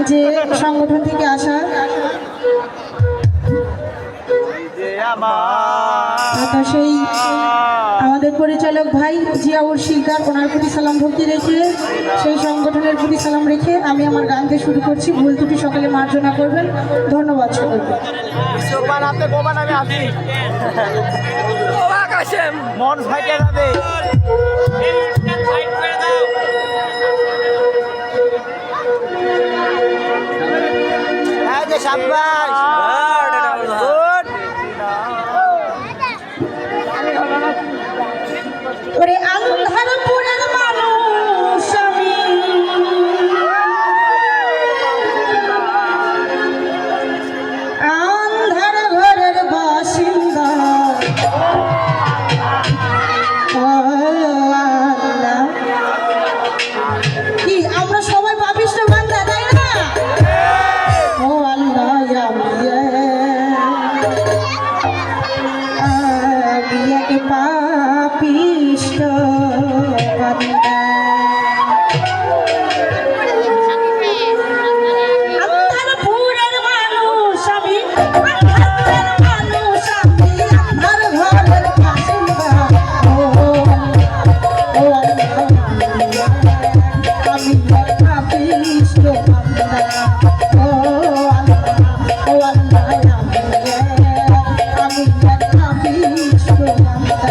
যে সংগঠন থেকে আসা সেই আমাদের পরিচালক ভাই জিয়াউর শিকদার, ওনার প্রতি সালাম ভক্তি রেখে সেই সংগঠনের প্রতি সালাম রেখে আমি আমার গান দিয়ে শুরু করছি। ভুল ত্রুটি সকলে মার্জনা করবেন। ধন্যবাদ সকলকে। মন ফাইটে যাবে। সাব্বাস ওরে আন্ধারপুরের মানুষ আমি, আন্ধার ঘরের বাসিন্দা, কি আমরা সবাই পাপিষ্ঠ বান্দা, তাই না? ও আল্লাহ বিয়াকে পাপিষ্ঠ বান্দা। আন্ধারপুরের মানুষ আমি, আন্ধারপুরের মানুষ আমি, আন্ধার ঘরের বাসিন্দা। ও আল্লাহ আমি পাপিষ্ঠ বান্দা। ও আল্লাহ, ও আল্লাহ আমি পাপিষ্ঠ বান্দা।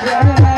Yeah.